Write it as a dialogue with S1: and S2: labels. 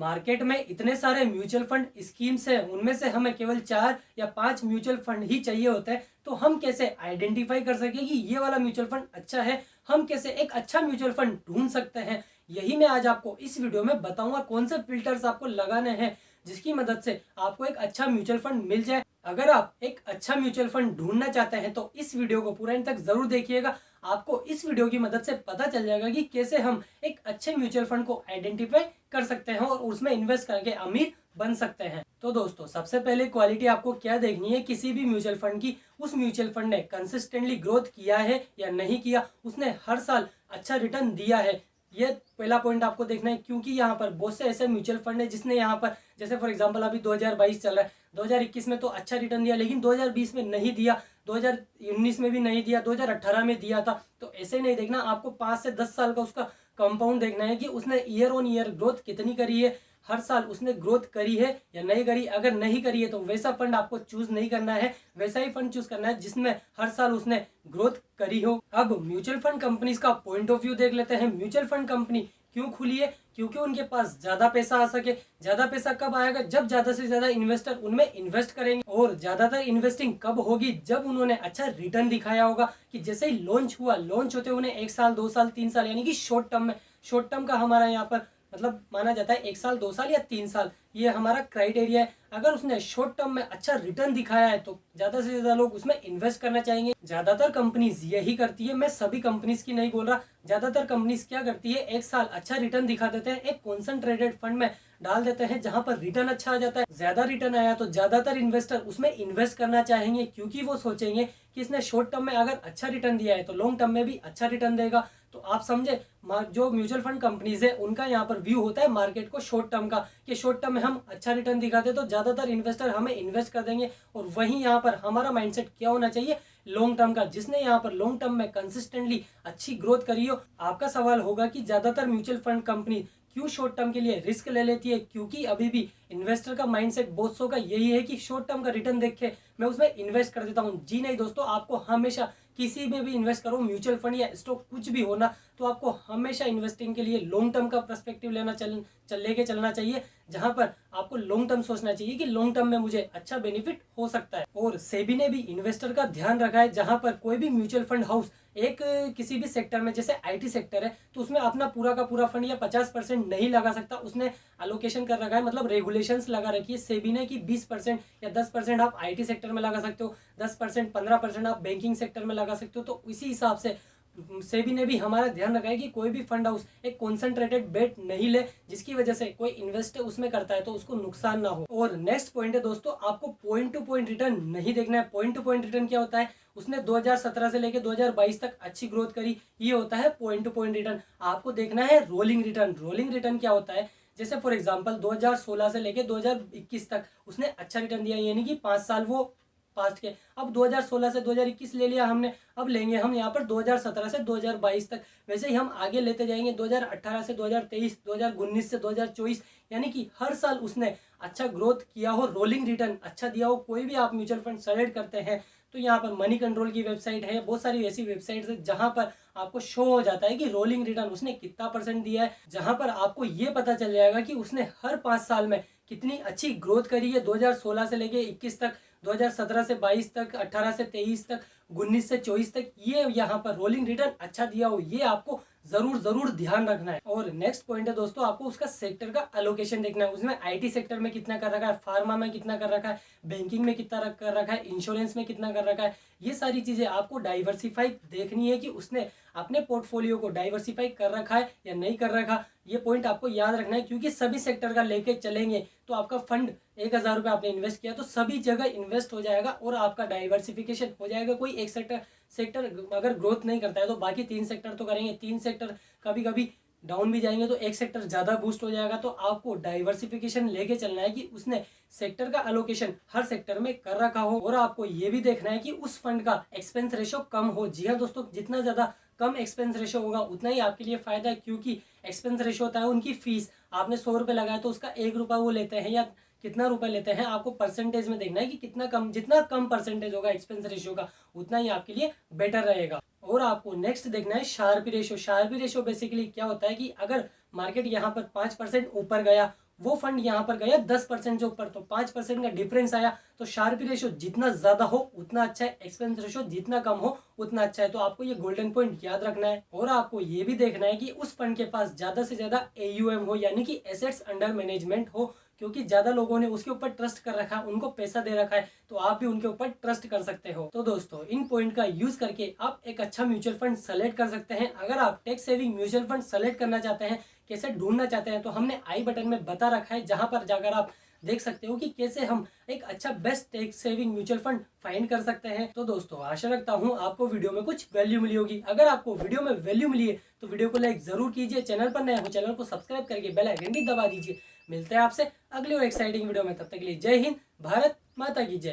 S1: Market में इतने सारे म्यूचुअल फंड स्कीम्स हैं, उनमें से हमें केवल 4 या 5 म्यूचुअल फंड ही चाहिए होते हैं, तो हम कैसे आइडेंटिफाई कर सके कि ये वाला म्यूचुअल फंड अच्छा है, हम कैसे एक अच्छा म्यूचुअल फंड ढूंढ सकते हैं, यही मैं आज आपको इस वीडियो में बताऊंगा। कौन से फिल्टर्स आपको लगाने हैं जिसकी मदद से आपको एक अच्छा म्यूचुअल फंड मिल जाए। अगर आप एक अच्छा म्यूचुअल फंड ढूंढना चाहते हैं तो इस वीडियो को पूरा एंड तक जरूर देखिएगा। आपको इस वीडियो की मदद से पता चल जाएगा कि कैसे हम एक अच्छे म्यूचुअल फंड को आइडेंटिफाई कर सकते हैं और उसमें इन्वेस्ट करके अमीर बन सकते हैं। तो दोस्तों, सबसे पहले क्वालिटी आपको क्या देखनी है किसी भी म्यूचुअल फंड की, उस म्यूचुअल फंड ने कंसिस्टेंटली ग्रोथ किया है या नहीं किया, उसने हर साल अच्छा रिटर्न दिया है, ये पहला पॉइंट आपको देखना है। क्योंकि यहाँ पर बहुत से ऐसे म्यूचुअल फंड है जिसने यहाँ पर, जैसे फॉर एग्जांपल अभी 2022 चल रहा है, 2021 में तो अच्छा रिटर्न दिया, लेकिन 2020 में नहीं दिया, 2019 में भी नहीं दिया, 2018 में दिया था। तो ऐसे नहीं देखना, आपको 5 से 10 साल का उसका कंपाउंड देखना है कि उसने ईयर ऑन ईयर ग्रोथ कितनी करी है, हर साल उसने ग्रोथ करी है या नहीं करी। अगर नहीं करी है तो वैसा फंड आपको चूज नहीं करना है, वैसा ही फंड चूज करना है जिसमें हर साल उसने ग्रोथ करी हो। अब म्यूचुअल फंड कंपनीज का पॉइंट ऑफ व्यू देख लेते हैं। म्यूचुअल फंड कंपनी क्यों खुली है? क्योंकि उनके पास ज्यादा पैसा आ सके। ज्यादा पैसा कब आएगा? जब ज्यादा से ज्यादा इन्वेस्टर उनमें इन्वेस्ट करेंगे। और ज्यादातर इन्वेस्टिंग कब होगी? जब उन्होंने अच्छा रिटर्न दिखाया होगा, कि जैसे ही लॉन्च हुआ, लॉन्च होते उन्हें 1 साल 2 साल 3 साल, यानी कि शॉर्ट टर्म में, शॉर्ट टर्म का हमारा यहाँ पर मतलब माना जाता है 1 साल 2 साल या 3 साल, ये हमारा क्राइटेरिया है। अगर उसने शॉर्ट टर्म में अच्छा रिटर्न दिखाया है तो ज्यादा से ज्यादा लोग उसमें इन्वेस्ट करना चाहेंगे। ज्यादातर कंपनीज यही करती है, मैं सभी कंपनीज की नहीं बोल रहा, ज्यादातर कंपनीज क्या करती है, 1 साल अच्छा रिटर्न दिखा देते हैं, एक कॉन्सेंट्रेटेड फंड में डाल देते हैं जहां पर रिटर्न अच्छा आ जाता है। ज्यादा रिटर्न आया तो ज्यादातर इन्वेस्टर उसमें इन्वेस्ट करना चाहेंगे, क्योंकि वो सोचेंगे कि इसने शॉर्ट टर्म में अगर अच्छा रिटर्न दिया है तो लॉन्ग टर्म में भी अच्छा रिटर्न देगा। तो आप समझे, जो म्यूचुअल फंड कंपनीज है उनका यहाँ पर व्यू होता है मार्केट को शॉर्ट टर्म का, कि शॉर्ट टर्म में हम अच्छा रिटर्न दिखाते तो ज्यादातर इन्वेस्टर हमें इन्वेस्ट कर देंगे। और वहीं यहाँ पर हमारा माइंडसेट क्या होना चाहिए, लॉन्ग टर्म का, जिसने यहाँ पर लॉन्ग टर्म में कंसिस्टेंटली अच्छी ग्रोथ करी हो। आपका सवाल होगा कि ज्यादातर म्यूचुअल फंड कंपनी क्यों शॉर्ट टर्म के लिए रिस्क ले लेती है? क्योंकि अभी भी इन्वेस्टर का माइंडसेट बहुत सौ का यही है कि शॉर्ट टर्म का रिटर्न देख के मैं उसमें इन्वेस्ट कर देता हूँ। जी नहीं दोस्तों, आपको हमेशा किसी में भी इन्वेस्ट करो, म्यूचुअल फंड या स्टॉक कुछ भी होना, तो आपको हमेशा इन्वेस्टिंग के लिए लॉन्ग टर्म का पर्सपेक्टिव लेना लेके चलना चाहिए, जहां पर आपको लॉन्ग टर्म सोचना चाहिए कि लॉन्ग टर्म में मुझे अच्छा बेनिफिट हो सकता है। और सेबी ने भी इन्वेस्टर का ध्यान रखा है, जहां पर कोई भी म्यूचुअल फंड हाउस एक किसी भी सेक्टर में, जैसे आईटी सेक्टर है तो उसमें अपना पूरा का पूरा फंड या 50% नहीं लगा सकता, उसने एलोकेशन कर रखा है, मतलब रेगुलेशंस लगा रखी है सेबी ने कि 20% या 10% आप आईटी सेक्टर में लगा सकते हो, 10% 15% आप बैंकिंग सेक्टर में लगा सकते हो। तो इसी हिसाब से सेबी ने भी हमारा ध्यान रखा है कि कोई भी फंड हाउस एक कॉन्सेंट्रेटेड बेट नहीं ले, जिसकी वजह से कोई इन्वेस्ट उसमें करता है तो उसको नुकसान ना हो। और नेक्स्ट पॉइंट है दोस्तों, आपको पॉइंट टू पॉइंट रिटर्न नहीं देखना है। पॉइंट टू पॉइंट रिटर्न क्या होता है? उसने 2017 से लेकर 2022 तक अच्छी ग्रोथ करी, ये होता है पॉइंट टू पॉइंट रिटर्न। आपको देखना है रोलिंग रिटर्न। रोलिंग रिटर्न क्या होता है? जैसे फॉर एग्जांपल 2016 से लेकर 2021 तक उसने अच्छा रिटर्न दिया, यानी कि 5 साल वो पास्ट के। अब 2016 से 2021 ले लिया हमने, अब लेंगे हम यहाँ पर 2017 से 2022 तक। वैसे ही हम आगे लेते जाएंगे 2018 से 2023, 2019 से 2024, यानी कि हर साल उसने अच्छा ग्रोथ किया हो, रोलिंग रिटर्न अच्छा दिया हो। कोई भी आप म्यूचुअल फंड सेलेक्ट करते हैं तो यहाँ पर मनी कंट्रोल की वेबसाइट है, बहुत सारी ऐसी वेबसाइट्स है जहां पर आपको शो हो जाता है कि रोलिंग रिटर्न उसने कितना परसेंट दिया है, जहां पर आपको ये पता चल जाएगा कि उसने हर 5 साल में कितनी अच्छी ग्रोथ करी है। 2016 से लेके 21 तक, 2017 से 22 तक, 18 से 23 तक, 19 से 24 तक, ये यहाँ पर रोलिंग रिटर्न अच्छा दिया हो, ये आपको जरूर ध्यान रखना है। और नेक्स्ट पॉइंट है दोस्तों, आपको उसका सेक्टर का एलोकेशन देखना है। उसमें आईटी सेक्टर में कितना कर रखा है, फार्मा में कितना कर रखा है, बैंकिंग में कितना कर रखा है, इंश्योरेंस में कितना कर रखा है। ये सारी चीजें आपको डाइवर्सिफाई देखनी है कि उसने अपने पोर्टफोलियो को डाइवर्सिफाई कर रखा है या नहीं कर रखा। ये पॉइंट आपको याद रखना है, क्योंकि सभी सेक्टर का लेके चलेंगे तो आपका फंड 1000 रुपये आपने इन्वेस्ट किया तो सभी जगह इन्वेस्ट हो जाएगा और आपका डाइवर्सिफिकेशन हो जाएगा। कोई एक सेक्टर अगर ग्रोथ नहीं करता है तो बाकी 3 सेक्टर तो करेंगे, 3 सेक्टर कभी कभी डाउन भी जाएंगे तो एक सेक्टर ज्यादा बूस्ट हो जाएगा। तो आपको डाइवर्सिफिकेशन लेके चलना है कि उसने सेक्टर का एलोकेशन हर सेक्टर में कर रखा हो। और आपको ये भी देखना है कि उस फंड का एक्सपेंस रेशो कम हो। जी हाँ दोस्तों, जितना ज्यादा कम एक्सपेंस रेशो होगा उतना ही आपके लिए फायदा है, क्योंकि एक्सपेंस रेशो होता है उनकी फीस। आपने 100 रुपये लगाया तो उसका 1 रुपया वो लेते हैं या कितना रुपए लेते हैं, आपको परसेंटेज में देखना है कि कितना कम, जितना कम परसेंटेज होगा एक्सपेंस रेशियो का उतना ही आपके लिए बेटर रहेगा। और आपको नेक्स्ट देखना है sharpy ratio. Sharpy ratio basically क्या होता है कि अगर मार्केट यहाँ पर 5% ऊपर गया, वो फंड यहाँ पर गया 10% के ऊपर, तो 5% का डिफरेंस आया। तो शार्पी रेशो जितना ज्यादा हो उतना अच्छा है, एक्सपेंस रेशो जितना कम हो उतना अच्छा है। तो आपको ये गोल्डन पॉइंट याद रखना है। और आपको ये भी देखना है कि उस फंड के पास ज्यादा से ज्यादा AUM हो, यानी कि एसेट्स अंडर मैनेजमेंट हो, क्योंकि ज्यादा लोगों ने उसके ऊपर ट्रस्ट कर रखा है, उनको पैसा दे रखा है, तो आप भी उनके ऊपर ट्रस्ट कर सकते हो। तो दोस्तों इन पॉइंट का यूज करके आप एक अच्छा म्यूचुअल फंड सेलेक्ट कर सकते हैं। अगर आप tax saving mutual fund select करना चाहते हैं, कैसे ढूंढना चाहते हैं, तो हमने आई बटन में बता रखा है, जहां पर जाकर आप देख सकते हो कि कैसे हम एक अच्छा best tax saving mutual fund find कर सकते हैं। तो दोस्तों आशा रखता हूं आपको वीडियो में कुछ वैल्यू मिली होगी। अगर आपको वीडियो में वैल्यू मिली है तो वीडियो को लाइक जरूर कीजिए, चैनल पर नए हो चैनल को सब्सक्राइब करके बेल आइकन भी दबा दीजिए। मिलते हैं आपसे अगले और एक्साइटिंग वीडियो में, तब तक के लिए जय हिंद, भारत माता की जय।